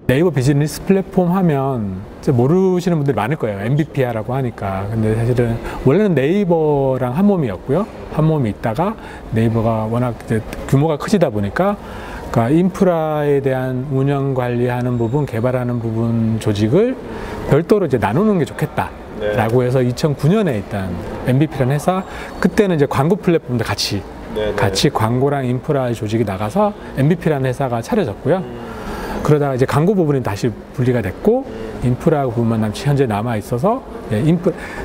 네이버 비즈니스 플랫폼 하면 모르시는 분들이 많을 거예요. MVP라고 하니까. 근데 사실은 원래는 네이버랑 한 몸이었고요. 한 몸이 있다가 네이버가 워낙 이제 규모가 커지다 보니까 그러니까 인프라에 대한 운영 관리하는 부분, 개발하는 부분 조직을 별도로 이제 나누는 게 좋겠다. 네. 라고 해서 2009년에 일단 MVP라는 회사, 그때는 이제 광고 플랫폼도 같이 광고랑 인프라 조직이 나가서 MVP라는 회사가 차려졌고요. 그러다가 이제 광고 부분이 다시 분리가 됐고 인프라 부분만 현재 남아 있어서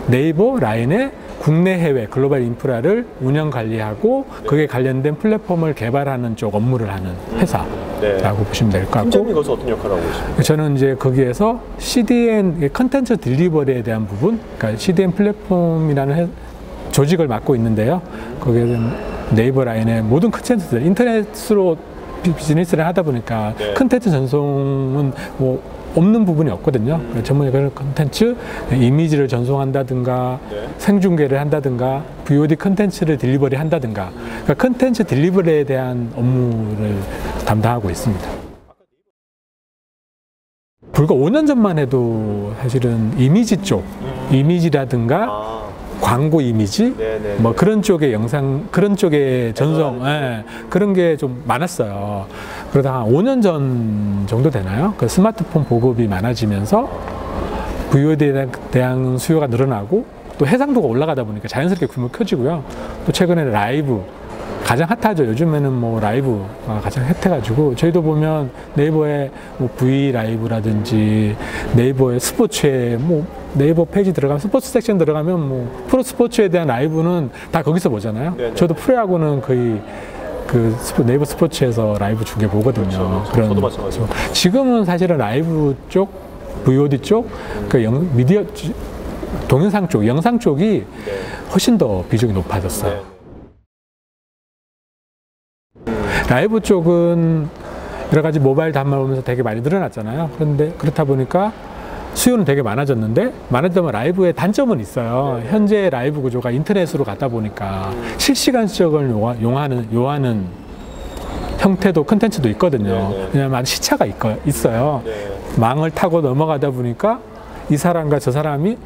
네이버 라인의 국내 해외 글로벌 인프라를 운영 관리하고 그에 관련된 플랫폼을 개발하는 쪽 업무를 하는 회사라고 보시면 될 것 같고, 팀장님 거기서 어떤 역할을 하고 계십니까? 저는 이제 거기에서 CDN 컨텐츠 딜리버리에 대한 부분, 그러니까 CDN 플랫폼이라는 조직을 맡고 있는데요. 거기에는 네이버 라인의 모든 컨텐츠들, 인터넷으로 비즈니스를 하다 보니까 컨텐츠 전송은 뭐 없는 부분이 없거든요. 전문적인 컨텐츠, 이미지를 전송한다든가 생중계를 한다든가 VOD 컨텐츠를 딜리버리 한다든가, 그러니까 컨텐츠 딜리버리에 대한 업무를 담당하고 있습니다. 불과 5년 전만 해도 사실은 이미지 쪽, 이미지라든가 광고 이미지, 뭐 그런 쪽의 영상, 그런 쪽의 전송, 그런 게 좀 많았어요. 그러다가 한 5년 전 정도 되나요? 그 스마트폰 보급이 많아지면서 VOD에 대한 수요가 늘어나고 또 해상도가 올라가다 보니까 자연스럽게 규모가 커지고요. 또 최근에 라이브, 가장 핫하죠. 요즘에는 뭐 라이브가 가장 핫해가지고 저희도 보면 네이버에 뭐 V 라이브라든지 네이버의 스포츠에 뭐 네이버 페이지 들어가면 스포츠 섹션 들어가면 뭐 프로 스포츠에 대한 라이브는 다 거기서 보잖아요. 저도 프로야구는 거의 그 네이버 스포츠에서 라이브 중계 보거든요. 저도 마찬가지죠. 지금은 사실은 라이브 쪽, VOD 쪽, 그 미디어 동영상 쪽, 영상 쪽이 훨씬 더 비중이 높아졌어요. 라이브 쪽은 여러 가지 모바일 단말 오면서 되게 많이 늘어났잖아요. 그런데 그렇다 보니까 수요는 되게 많아졌는데, 많아지면 라이브의 단점은 있어요. 현재 라이브 구조가 인터넷으로 가다 보니까 실시간 시청을 요하는 형태도 컨텐츠도 있거든요. 왜냐하면 시차가 있어요. 망을 타고 넘어가다 보니까 이 사람과 저 사람이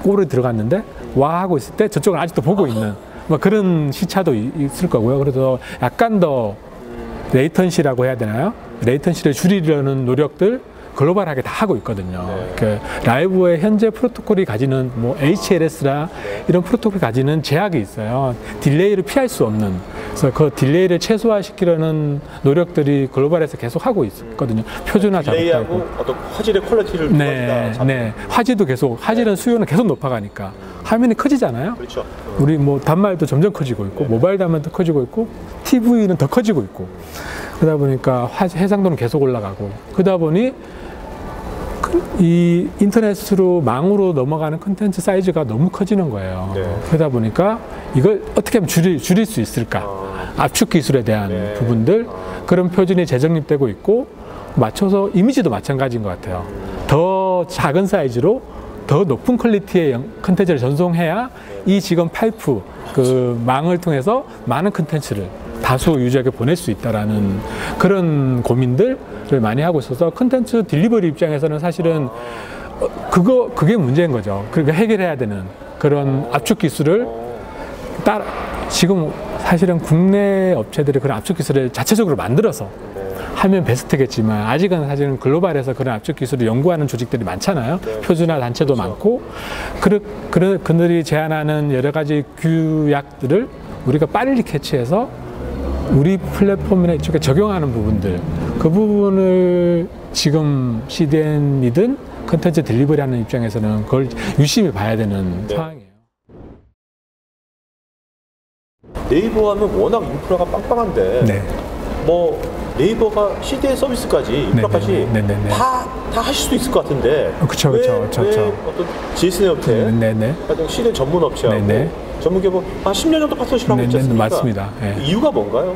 골을 들어갔는데 와 하고 있을 때 저쪽은 아직도 보고 있는 뭐 그런 시차도 있을 거고요. 그래서 약간 더 레이턴시라고 해야 되나요? 레이턴시를 줄이려는 노력들 글로벌하게 다 하고 있거든요. 그 라이브의 현재 프로토콜이 가지는 뭐 HLS라 이런 프로토콜이 가지는 제약이 있어요. 딜레이를 피할 수 없는. 그래서 그 딜레이를 최소화시키려는 노력들이 글로벌에서 계속 하고 있거든요. 표준화 딜레이하고 어떤 화질의 퀄리티를 화질도 계속, 화질은 수요는 계속 높아가니까 화면이 커지잖아요. 그렇죠. 우리 뭐 단말도 점점 커지고 있고 모바일 단말도 커지고 있고 TV는 더 커지고 있고, 그러다 보니까 해상도는 계속 올라가고, 그러다 보니 이 인터넷으로 망으로 넘어가는 콘텐츠 사이즈가 너무 커지는 거예요. 그러다 보니까 이걸 어떻게 하면 줄일 수 있을까? 압축 기술에 대한 부분들, 그런 표준이 재정립되고 있고, 맞춰서 이미지도 마찬가지인 것 같아요. 더 작은 사이즈로 더 높은 퀄리티의 콘텐츠를 전송해야 이 지금 파이프, 그 망을 통해서 많은 콘텐츠를 다수 유저에게 보낼 수 있다라는 그런 고민들을 많이 하고 있어서, 콘텐츠 딜리버리 입장에서는 사실은 그게 문제인 거죠. 그러니까 해결해야 되는 그런 압축 기술을 지금 사실은 국내 업체들이 그런 압축 기술을 자체적으로 만들어서 하면 베스트겠지만, 아직은 사실은 글로벌에서 그런 압축 기술을 연구하는 조직들이 많잖아요. 표준화 단체도 많고, 그들이 제안하는 여러 가지 규약들을 우리가 빨리 캐치해서 우리 플랫폼이나 이쪽에 적용하는 부분들, 그 부분을 지금 CDN이든 컨텐츠 딜리버리 하는 입장에서는 그걸 유심히 봐야 되는 상황이에요. 네이버 하면 워낙 인프라가 빵빵한데 뭐 네이버가 CDN 서비스까지 인프라까지 다 하실 수도 있을 것 같은데, 왜 어떤 GSN 업체, CDN 전문 업체하고 전문 기업 한 10년 정도 파트너십을 하고 있지 않습니까? 맞습니다. 이유가 뭔가요?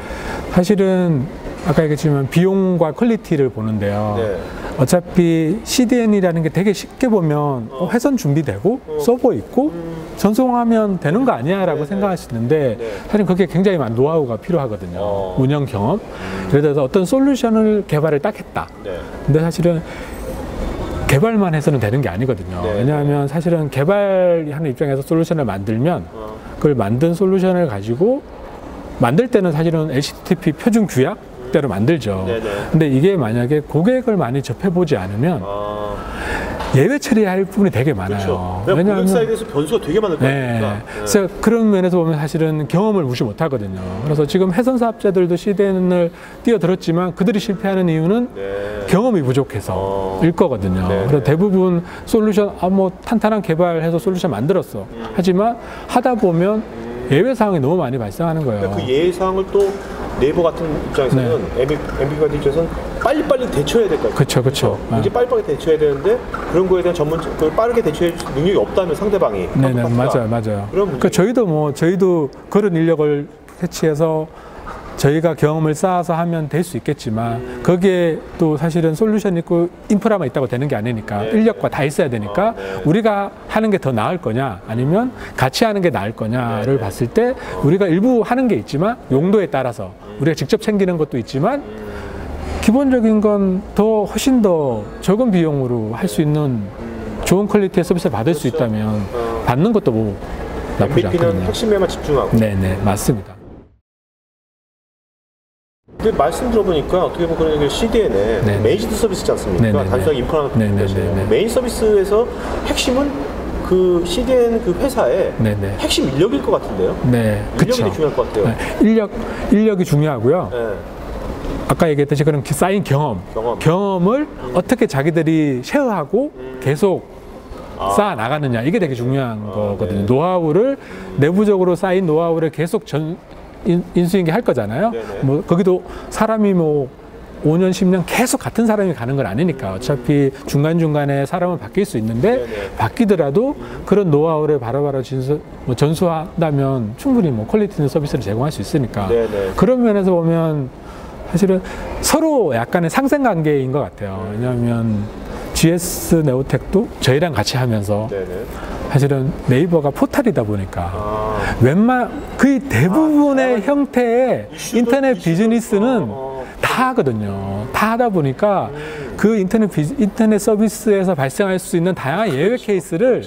사실은 아까 얘기했지만 비용과 퀄리티를 보는데요. 네. 어차피 CDN이라는 게 되게 쉽게 보면 회선 준비되고 서버 있고 전송하면 되는 거 아니야 라고 생각할 수 있는데 사실 그게 굉장히 많은 노하우가 필요하거든요. 운영 경험. 예를 들어서 어떤 솔루션을 개발을 딱 했다. 근데 사실은 개발만 해서는 되는 게 아니거든요. 왜냐하면 사실은 개발하는 입장에서 솔루션을 만들면 그걸 만든 솔루션을 가지고 만들 때는 사실은 HTTP 표준 규약대로 만들죠. 근데 이게 만약에 고객을 많이 접해보지 않으면 예외 처리할 부분이 되게 많아요. 그렇죠. 왜냐하면 고객 사이드에서 변수가 되게 많을 거니까. 그래서 그런 면에서 보면 사실은 경험을 무시 못 하거든요. 그래서 지금 해선 사업자들도 CDN을 뛰어들었지만 그들이 실패하는 이유는 경험이 부족해서일 거거든요. 그래서 대부분 솔루션 뭐 탄탄한 개발해서 솔루션 만들었어. 하지만 하다 보면 예외 사항이 너무 많이 발생하는 거예요. 그 예외 사항을 또 네이버 같은 입장에서는 MB 같은 입장에서는 빨리빨리 대처해야 될 거예요. 그렇죠. 이제 빨리빨리 대처해야 되는데 그런 거에 대한 빠르게 대처할 능력이 없다면 상대방이. 네네, 맞아요. 그러니까 저희도 그런 인력을 배치해서 저희가 경험을 쌓아서 하면 될 수 있겠지만 거기에 또 사실은 솔루션이 있고 인프라만 있다고 되는 게 아니니까 인력과 다 있어야 되니까 우리가 하는 게 더 나을 거냐 아니면 같이 하는 게 나을 거냐를 봤을 때 우리가 일부 하는 게 있지만 용도에 따라서 우리가 직접 챙기는 것도 있지만 기본적인 건 훨씬 더 적은 비용으로 할 수 있는 좋은 퀄리티의 서비스를 받을 수 있다면 받는 것도 뭐 나쁘지 않거든요. MVP는 핵심에만 집중하고. 네네, 맞습니다. 근데 말씀 들어보니까 어떻게 보면 그런 얘기를 CDN에 메이지드 서비스지 않습니까? 단순하게 인프라 하나 보시면 메인 서비스에서 핵심은 그 CDN 그 회사의 핵심 인력일 것 같은데요? 인력이 되게 중요할 것 같아요. 인력이 중요하고요. 아까 얘기했듯이 그런 쌓인 경험을 어떻게 자기들이 쉐어하고 계속 쌓아 나가느냐 이게 되게 중요한 거거든요. 노하우를 내부적으로 쌓인 노하우를 계속 인수인계 할 거잖아요. 뭐 거기도 사람이 뭐 5년, 10년 계속 같은 사람이 가는 건 아니니까 어차피 중간중간에 사람은 바뀔 수 있는데 바뀌더라도 그런 노하우를 바로바로 전수한다면 충분히 뭐 퀄리티 있는 서비스를 제공할 수 있으니까 그런 면에서 보면 사실은 서로 약간의 상생관계인 것 같아요. 왜냐하면 GS 네오텍도 저희랑 같이 하면서 사실은 네이버가 포탈이다 보니까 거의 대부분의 형태의 인터넷 비즈니스는 다 하거든요. 다 하다 보니까 그 인터넷 서비스에서 발생할 수 있는 다양한 예외 케이스를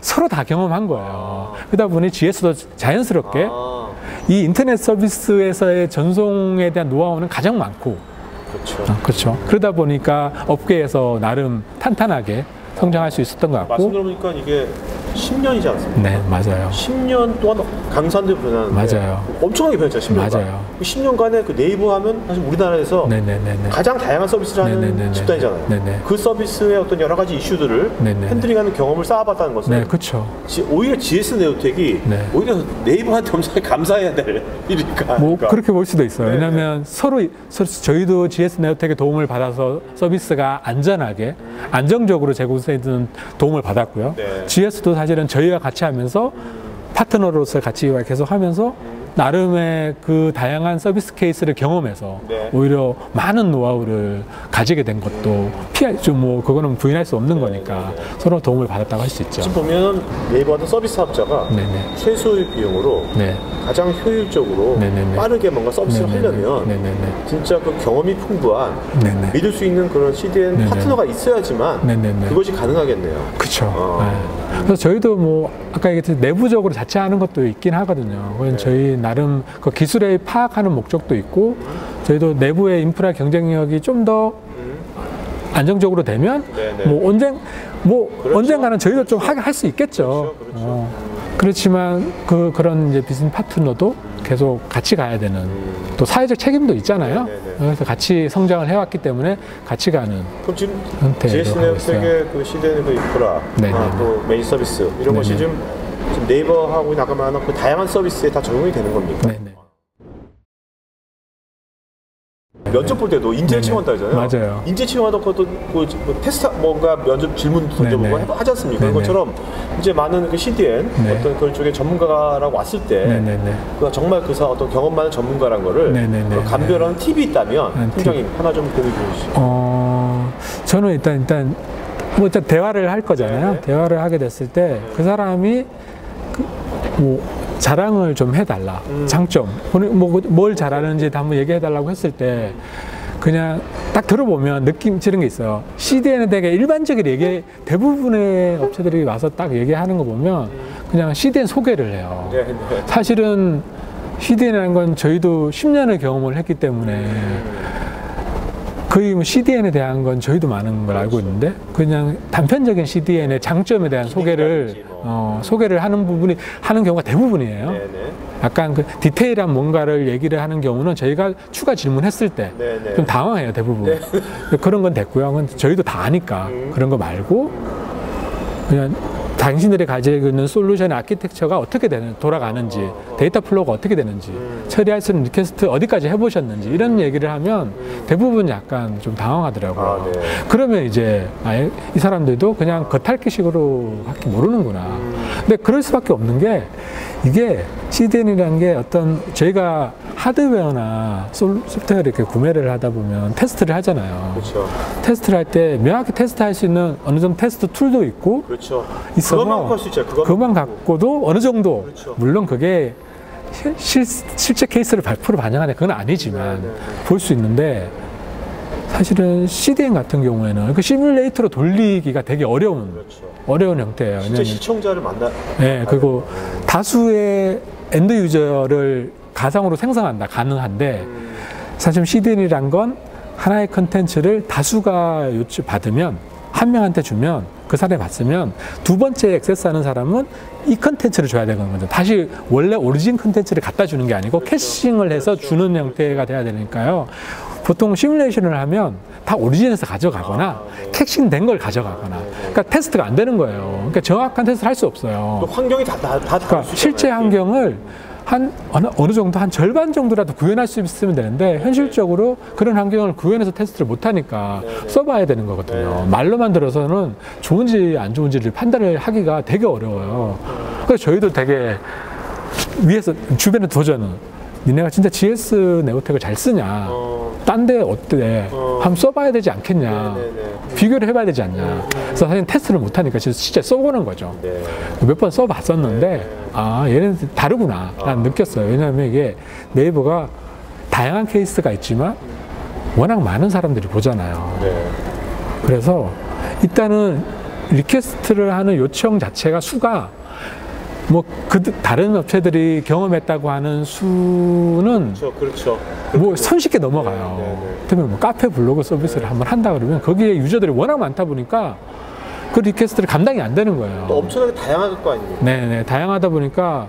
서로 다 경험한 거예요. 그러다 보니 GS도 자연스럽게 이 인터넷 서비스에서의 전송에 대한 노하우는 가장 많고 그렇죠. 그러다 보니까 업계에서 나름 탄탄하게 성장할 수 있었던 것 같고 말씀 들어보니까 이게 10년이지 않습니까? 네, 맞아요. 10년 동안 강산도 변하는데 엄청나게 변했잖아요, 10년간. 맞아요. 그 10년간에 그 네이버 하면 사실 우리나라에서 가장 다양한 서비스를 하는 집단이잖아요. 그 서비스의 어떤 여러 가지 이슈들을 핸들링하는 경험을 쌓아봤다는 것은 오히려 GS 네오텍이 오히려 네이버한테 엄청 감사해야 될 일이니까. 뭐 그렇게 볼 수도 있어요. 왜냐하면 서로 저희도 GS 네오텍의 도움을 받아서 서비스가 안전하게 안정적으로 제공되는 도움을 받았고요. GS도 사실은 저희와 같이 하면서 파트너로서 같이 계속 하면서 나름의 그 다양한 서비스 케이스를 경험해서 오히려 많은 노하우를 가지게 된 것도 뭐 그거는 부인할 수 없는 거니까 서로 도움을 받았다고 할 수 있죠. 지금 보면 네이버 같은 서비스 사업자가 최소의 비용으로 가장 효율적으로 빠르게 뭔가 서비스를 하려면 진짜 그 경험이 풍부한 믿을 수 있는 그런 CDN 파트너가 있어야지만 그것이 가능하겠네요. 그렇죠. 그래서 저희도 뭐 아까 얘기했듯이 내부적으로 자체하는 것도 있긴 하거든요. 그건 저희 나름 그 기술에 파악하는 목적도 있고 저희도 내부의 인프라 경쟁력이 좀 더 안정적으로 되면 언젠가는 저희도 좀 할 수 있겠죠. 그렇지만 그런 이제 비즈니스 파트너도 계속 같이 가야 되는 또 사회적 책임도 있잖아요. 그래서 같이 성장을 해왔기 때문에 같이 가는. 그럼 지금 GS 네오텍의 그 CDN 그 인프라, 또 메인 서비스 이런 것이 지금 네이버하고 나가면 그 다양한 서비스에 다 적용이 되는 겁니까? 면접 볼 때도 인재 채용한다 하잖아요. 맞아요. 인재 채용하던 것도 뭐 테스트 뭔가 면접 질문 던져보고 하지 않습니까? 그런 것처럼 이제 많은 그 CDN 어떤 그런 쪽에 전문가라고 왔을 때 그 정말 그 어떤 경험 많은 전문가란 거를 감별하는 팁이 있다면 팀장님 하나 좀 공유해 주시죠. 저는 일단 뭐 일단 대화를 할 거잖아요. 대화를 하게 됐을 때 그 사람이 뭐 자랑을 좀 해달라. 장점. 뭘 잘하는지 한번 얘기해달라고 했을 때 그냥 딱 들어보면 느낌치는 게 있어요. CDN에 되게 일반적인 대부분의 업체들이 와서 딱 얘기하는 거 보면 그냥 CDN 소개를 해요. 사실은 CDN이라는 건 저희도 10년의 경험을 했기 때문에 거의 뭐 CDN에 대한 건 저희도 많은 걸 알고 있는데 그냥 단편적인 CDN의 장점에 대한 소개를 하는 경우가 대부분이에요. 약간 그 디테일한 뭔가를 얘기를 하는 경우는 저희가 추가 질문했을 때 좀 당황해요, 대부분. 그런 건 됐고요. 그건 저희도 다 아니까 그런 거 말고 그냥 당신들이 가지고 있는 솔루션의 아키텍처가 어떻게 돌아가는지, 데이터 플로우가 어떻게 되는지, 처리할 수 있는 리퀘스트 어디까지 해보셨는지 이런 얘기를 하면 대부분 약간 좀 당황하더라고요. 그러면 이제 이 사람들도 그냥 겉핥기식으로 밖에 모르는구나. 근데 그럴 수밖에 없는 게 이게 CDN이라는 게 어떤 저희가 하드웨어나 소프트웨어를 이렇게 구매를 하다 보면 테스트를 하잖아요. 그렇죠. 테스트를 할 때 명확히 테스트할 수 있는 어느 정도 테스트 툴도 있고 그렇죠. 있어서 그것만 할 수 있죠. 그것만 갖고도 어느 정도 그렇죠. 물론 그게 실제 케이스를 100% 반영하는 그건 아니지만 볼 수 있는데 사실은 CDN 같은 경우에는 그 시뮬레이터로 돌리기가 되게 어려운 형태예요. 진짜 시청자를 그리고 다수의 엔드 유저를 가상으로 생성한다 가능한데 사실 CDN이란 건 하나의 컨텐츠를 다수가 받으면 한 명한테 주면 그 사람이 봤으면 두 번째 액세스하는 사람은 이 컨텐츠를 줘야 되는 거죠. 다시 원래 오리진 컨텐츠를 갖다 주는 게 아니고 캐싱을 해서 주는 형태가 돼야 되니까요. 보통 시뮬레이션을 하면 다 오리진에서 가져가거나 캐싱된 걸 가져가거나 그러니까 테스트가 안 되는 거예요. 그러니까 정확한 테스트를 할 수 없어요. 또 환경이 다 그러니까 실제 환경을 어느 정도 한 절반 정도라도 구현할 수 있으면 되는데 현실적으로 그런 환경을 구현해서 테스트를 못하니까 써봐야 되는 거거든요. 말로만 들어서는 좋은지 안 좋은지를 판단을 하기가 되게 어려워요. 그래서 저희도 되게 위에서 주변에 도전은 니네가 진짜 GS 네오텍을 잘 쓰냐 딴 데 어때 한번 써봐야 되지 않겠냐 비교를 해봐야 되지 않냐 그래서 사실 테스트를 못하니까 진짜 써보는 거죠. 몇 번 써봤었는데 얘는 다르구나 난 느꼈어요. 왜냐하면 이게 네이버가 다양한 케이스가 있지만 워낙 많은 사람들이 보잖아요. 그래서 일단은 리퀘스트를 하는 요청 자체가 수가 다른 업체들이 경험했다고 하는 수는 그렇죠. 뭐 손쉽게 넘어가요. 그러면 뭐 카페 블로그 서비스를 한번 한다 그러면 거기에 유저들이 워낙 많다 보니까 그 리퀘스트를 감당이 안 되는 거예요. 또 엄청나게 다양할 거 아닙니까? 다양하다 보니까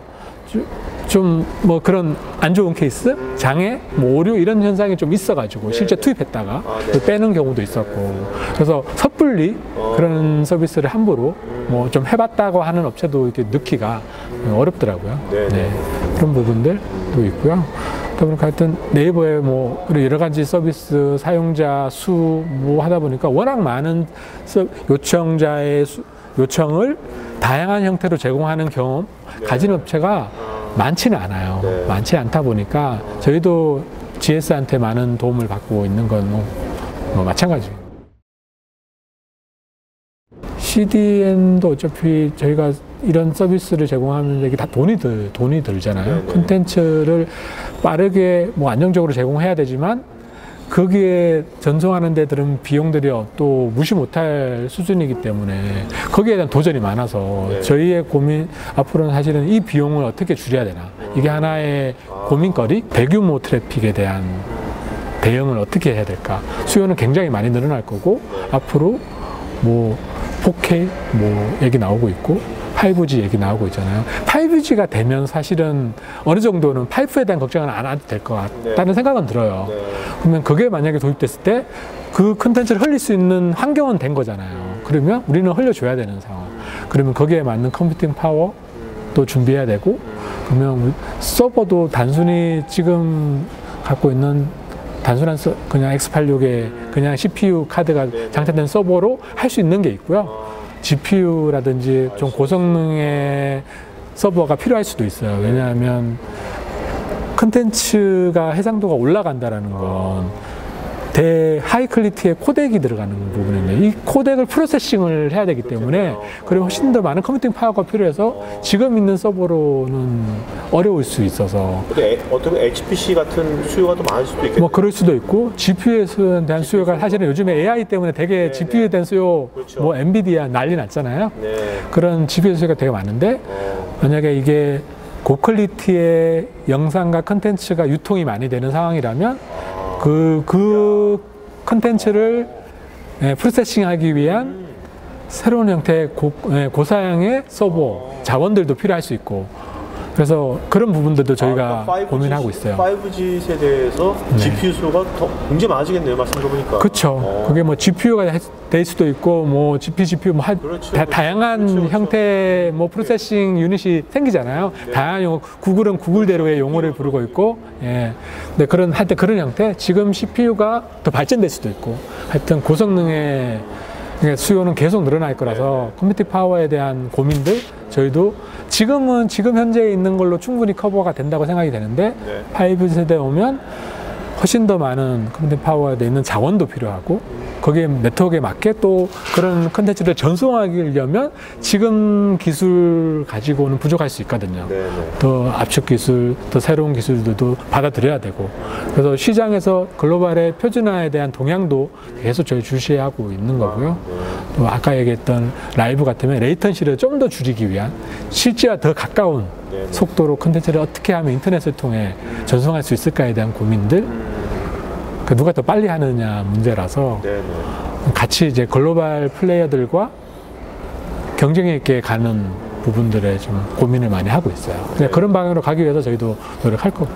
좀 뭐 그런 안 좋은 케이스, 장애, 뭐 오류 이런 현상이 좀 있어가지고 실제 투입했다가 빼는 경우도 있었고 그래서 섣불리 그런 서비스를 함부로 뭐 좀 해봤다고 하는 업체도 이렇게 넣기가 어렵더라고요. 그런 부분들도 있고요. 그러니까 하여튼 네이버에 뭐 여러 가지 서비스 사용자 수 뭐 하다 보니까 워낙 많은 요청자의 요청을 다양한 형태로 제공하는 경험 가진 업체가 많지는 않아요. 많지 않다 보니까 저희도 GS한테 많은 도움을 받고 있는 건 뭐 마찬가지입니다. CDN도 어차피 저희가 이런 서비스를 제공하면 이게 다 돈이 들잖아요. 콘텐츠를 빠르게 뭐 안정적으로 제공해야 되지만 거기에 전송하는 데들은 비용들이 또 무시 못할 수준이기 때문에 거기에 대한 도전이 많아서 저희의 고민 앞으로는 사실은 이 비용을 어떻게 줄여야 되나 이게 하나의 고민거리 대규모 트래픽에 대한 대응을 어떻게 해야 될까 수요는 굉장히 많이 늘어날 거고 앞으로 뭐 4K 뭐 얘기 나오고 있고 5G 얘기 나오고 있잖아요. 5G가 되면 사실은 어느 정도는 파이프에 대한 걱정은 안 해도 될 것 같다는 생각은 들어요. 그러면 그게 만약에 도입됐을 때 그 콘텐츠를 흘릴 수 있는 환경은 된 거잖아요. 그러면 우리는 흘려줘야 되는 상황. 그러면 거기에 맞는 컴퓨팅 파워도 준비해야 되고 그러면 서버도 단순히 지금 갖고 있는 단순한 그냥 X86에 그냥 CPU 카드가 장착된 서버로 할 수 있는 게 있고요. GPU라든지 좀 고성능의 서버가 필요할 수도 있어요. 왜냐하면 컨텐츠가 해상도가 올라간다라는 건 하이 퀄리티의 코덱이 들어가는 부분인데 이 코덱을 프로세싱을 해야 되기 때문에 그리고 훨씬 더 많은 컴퓨팅 파워가 필요해서 지금 있는 서버로는 어려울 수 있어서 어떻게 HPC 같은 수요가 더 많을 수도 있겠네요. 뭐 그럴 수도 있고 GPU에 대한 수요가 사실은 요즘에 AI 때문에 되게 GPU에 대한 수요 그렇죠. 뭐 엔비디아 난리 났잖아요. 그런 GPU 수요가 되게 많은데 만약에 이게 고퀄리티의 영상과 컨텐츠가 유통이 많이 되는 상황이라면 그 컨텐츠를 프로세싱하기 위한 새로운 형태의 고사양의 서버 자원들도 필요할 수 있고 그래서 그런 부분들도 저희가 그러니까 고민하고 있어요. 5G 세대에서 GPU 수가 더 굉장히 많아지겠네요. 말씀 들어보니까. 그렇죠. 그게 뭐 GPU가 될 수도 있고 뭐 GPU 뭐 다양한 형태의 뭐 프로세싱 유닛이 생기잖아요. 다양한 구글은 구글대로의 용어를 부르고 있고, 근데 하여튼 그런 형태. 지금 CPU가 더 발전될 수도 있고, 하여튼 고성능의 수요는 계속 늘어날 거라서 컴퓨팅 파워에 대한 고민들 저희도 지금 현재 있는 걸로 충분히 커버가 된다고 생각이 되는데 5G 세대에 오면 훨씬 더 많은 컴퓨팅 파워에 있는 자원도 필요하고 거기에 네트워크에 맞게 또 그런 컨텐츠를 전송하려면 지금 기술 가지고는 부족할 수 있거든요. 더 압축 기술, 더 새로운 기술들도 받아들여야 되고 그래서 시장에서 글로벌의 표준화에 대한 동향도 계속 저희 주시하고 있는 거고요. 또 아까 얘기했던 라이브 같으면 레이턴시를 좀 더 줄이기 위한 실제와 더 가까운 속도로 컨텐츠를 어떻게 하면 인터넷을 통해 전송할 수 있을까에 대한 고민들 누가 더 빨리 하느냐 문제라서 같이 이제 글로벌 플레이어들과 경쟁력 있게 가는 부분들에 좀 고민을 많이 하고 있어요. 그런 방향으로 가기 위해서 저희도 노력할 거고요.